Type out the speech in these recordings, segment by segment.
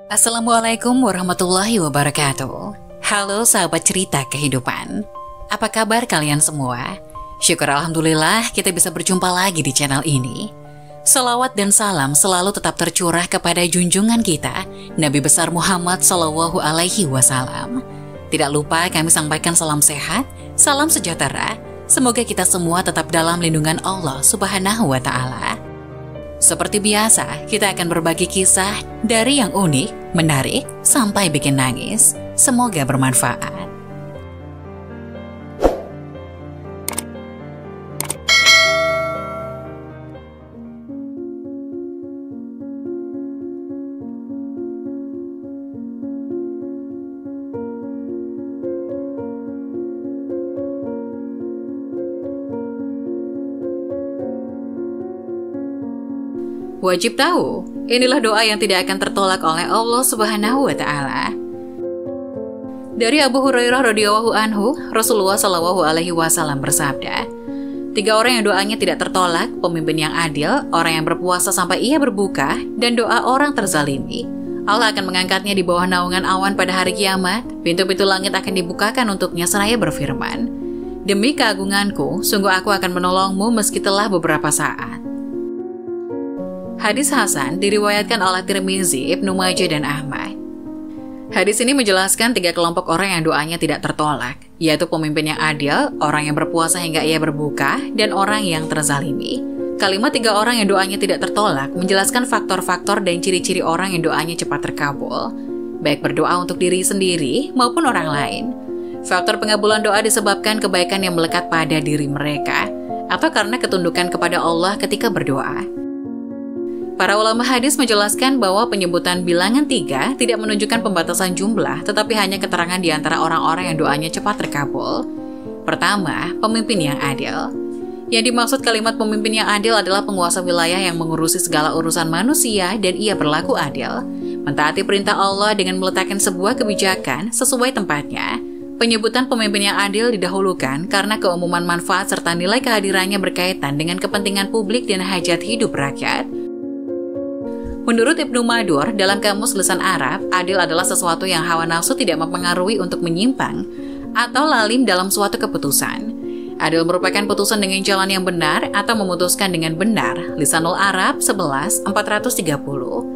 Assalamualaikum warahmatullahi wabarakatuh. Halo sahabat cerita kehidupan. Apa kabar kalian semua? Syukur alhamdulillah kita bisa berjumpa lagi di channel ini. Salawat dan salam selalu tetap tercurah kepada junjungan kita, Nabi besar Muhammad Sallallahu Alaihi Wasallam. Tidak lupa kami sampaikan salam sehat, salam sejahtera. Semoga kita semua tetap dalam lindungan Allah Subhanahu wa Ta'ala. Seperti biasa, kita akan berbagi kisah dari yang unik, menarik, sampai bikin nangis. Semoga bermanfaat. Wajib tahu, inilah doa yang tidak akan tertolak oleh Allah Subhanahu wa Ta'ala. Dari Abu Hurairah radhiyallahu anhu, Rasulullah Shallallahu Alaihi Wasallam bersabda, 3 orang yang doanya tidak tertolak, pemimpin yang adil, orang yang berpuasa sampai ia berbuka, dan doa orang terzalimi. Allah akan mengangkatnya di bawah naungan awan pada hari kiamat, pintu-pintu langit akan dibukakan untuknya seraya berfirman, demi keagunganku, sungguh aku akan menolongmu meski telah beberapa saat. Hadis Hasan diriwayatkan oleh Tirmizi, Ibnu Majah, dan Ahmad. Hadis ini menjelaskan 3 kelompok orang yang doanya tidak tertolak, yaitu pemimpin yang adil, orang yang berpuasa hingga ia berbuka, dan orang yang terzalimi. Kalimat 3 orang yang doanya tidak tertolak menjelaskan faktor-faktor dan ciri-ciri orang yang doanya cepat terkabul, baik berdoa untuk diri sendiri maupun orang lain. Faktor pengabulan doa disebabkan kebaikan yang melekat pada diri mereka, atau karena ketundukan kepada Allah ketika berdoa. Para ulama hadis menjelaskan bahwa penyebutan bilangan 3 tidak menunjukkan pembatasan jumlah, tetapi hanya keterangan di antara orang-orang yang doanya cepat terkabul. Pertama, pemimpin yang adil. Yang dimaksud kalimat pemimpin yang adil adalah penguasa wilayah yang mengurusi segala urusan manusia dan ia berlaku adil, mentaati perintah Allah dengan meletakkan sebuah kebijakan sesuai tempatnya. Penyebutan pemimpin yang adil didahulukan karena keumuman manfaat serta nilai kehadirannya berkaitan dengan kepentingan publik dan hajat hidup rakyat. Menurut Ibnu Madur, dalam Kamus Lisan Arab, adil adalah sesuatu yang hawa nafsu tidak mempengaruhi untuk menyimpang atau lalim dalam suatu keputusan. Adil merupakan putusan dengan jalan yang benar atau memutuskan dengan benar. Lisanul Arab 11/430.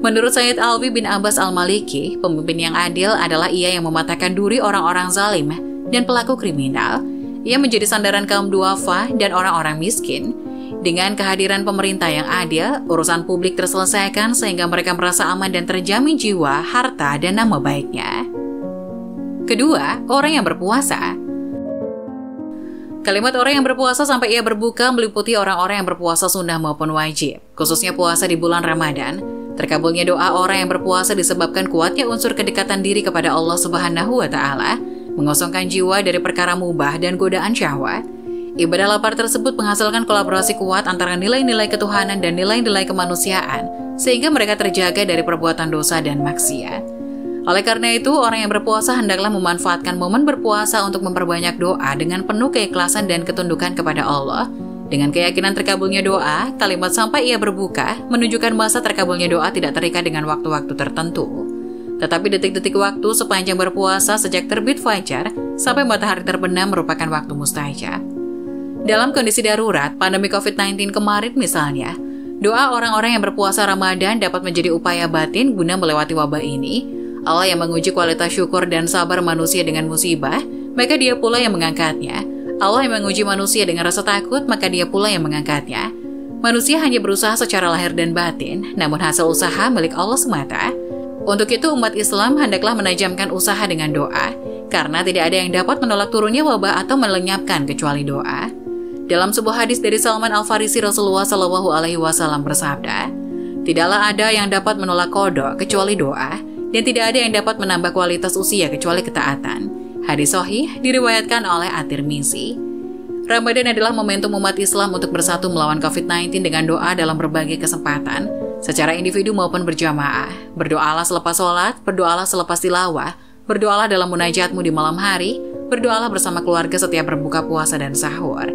Menurut Sayyid Alwi bin Abbas Al-Maliki, pemimpin yang adil adalah ia yang mematahkan duri orang-orang zalim dan pelaku kriminal. Ia menjadi sandaran kaum duafa dan orang-orang miskin. Dengan kehadiran pemerintah yang adil, urusan publik terselesaikan sehingga mereka merasa aman dan terjamin jiwa, harta, dan nama baiknya. Kedua, orang yang berpuasa. Kalimat orang yang berpuasa sampai ia berbuka meliputi orang-orang yang berpuasa sunnah maupun wajib, khususnya puasa di bulan Ramadan. Terkabulnya doa orang yang berpuasa disebabkan kuatnya unsur kedekatan diri kepada Allah Subhanahu wa Ta'ala, mengosongkan jiwa dari perkara mubah dan godaan syahwat. Ibadah lapar tersebut menghasilkan kolaborasi kuat antara nilai-nilai ketuhanan dan nilai-nilai kemanusiaan, sehingga mereka terjaga dari perbuatan dosa dan maksiat. Oleh karena itu, orang yang berpuasa hendaklah memanfaatkan momen berpuasa untuk memperbanyak doa dengan penuh keikhlasan dan ketundukan kepada Allah. Dengan keyakinan terkabulnya doa, kalimat sampai ia berbuka menunjukkan masa terkabulnya doa tidak terikat dengan waktu-waktu tertentu. Tetapi detik-detik waktu sepanjang berpuasa sejak terbit fajar sampai matahari terbenam merupakan waktu mustajab. Dalam kondisi darurat, pandemi COVID-19 kemarin misalnya, doa orang-orang yang berpuasa Ramadan dapat menjadi upaya batin guna melewati wabah ini. Allah yang menguji kualitas syukur dan sabar manusia dengan musibah, maka dia pula yang mengangkatnya. Allah yang menguji manusia dengan rasa takut, maka dia pula yang mengangkatnya. Manusia hanya berusaha secara lahir dan batin, namun hasil usaha milik Allah semata. Untuk itu umat Islam hendaklah menajamkan usaha dengan doa, karena tidak ada yang dapat menolak turunnya wabah atau melenyapkan kecuali doa. Dalam sebuah hadis dari Salman Al-Farisi, Rasulullah Shallallahu Alaihi Wasallam bersabda, tidaklah ada yang dapat menolak qada kecuali doa, dan tidak ada yang dapat menambah kualitas usia kecuali ketaatan. Hadis sahih diriwayatkan oleh At-Tirmizi. Ramadan adalah momentum umat Islam untuk bersatu melawan COVID-19 dengan doa dalam berbagai kesempatan, secara individu maupun berjamaah. Berdoalah selepas sholat, berdoalah selepas tilawah, berdoalah dalam munajatmu di malam hari, berdoalah bersama keluarga setiap berbuka puasa dan sahur.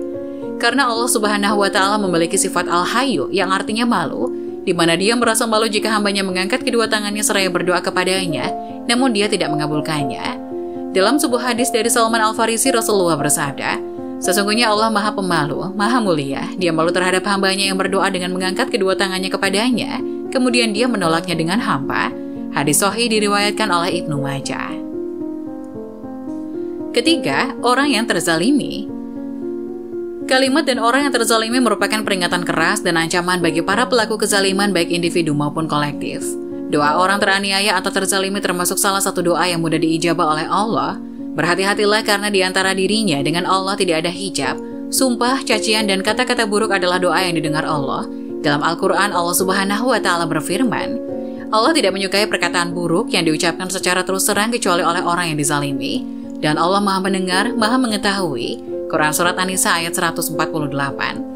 Karena Allah Subhanahu wa Ta'ala memiliki sifat Al-Hayyu yang artinya malu, di mana dia merasa malu jika hambanya mengangkat kedua tangannya seraya berdoa kepadanya, namun dia tidak mengabulkannya. Dalam sebuah hadis dari Salman Al-Farisi, Rasulullah bersabda, "Sesungguhnya Allah Maha Pemalu, Maha Mulia. Dia malu terhadap hambanya yang berdoa dengan mengangkat kedua tangannya kepadanya, kemudian dia menolaknya dengan hampa." Hadis sahih diriwayatkan oleh Ibnu Majah. Ketiga, orang yang terzalimi. Kalimat "dan orang yang terzalimi" merupakan peringatan keras dan ancaman bagi para pelaku kezaliman baik individu maupun kolektif. Doa orang teraniaya atau terzalimi termasuk salah satu doa yang mudah diijabah oleh Allah. Berhati-hatilah karena di antara dirinya dengan Allah tidak ada hijab. Sumpah, cacian, dan kata-kata buruk adalah doa yang didengar Allah. Dalam Al-Quran, Allah Subhanahu wa Ta'ala berfirman, Allah tidak menyukai perkataan buruk yang diucapkan secara terus terang kecuali oleh orang yang dizalimi. Dan Allah Maha Mendengar, Maha Mengetahui. Quran Surat An-Nisa ayat 148.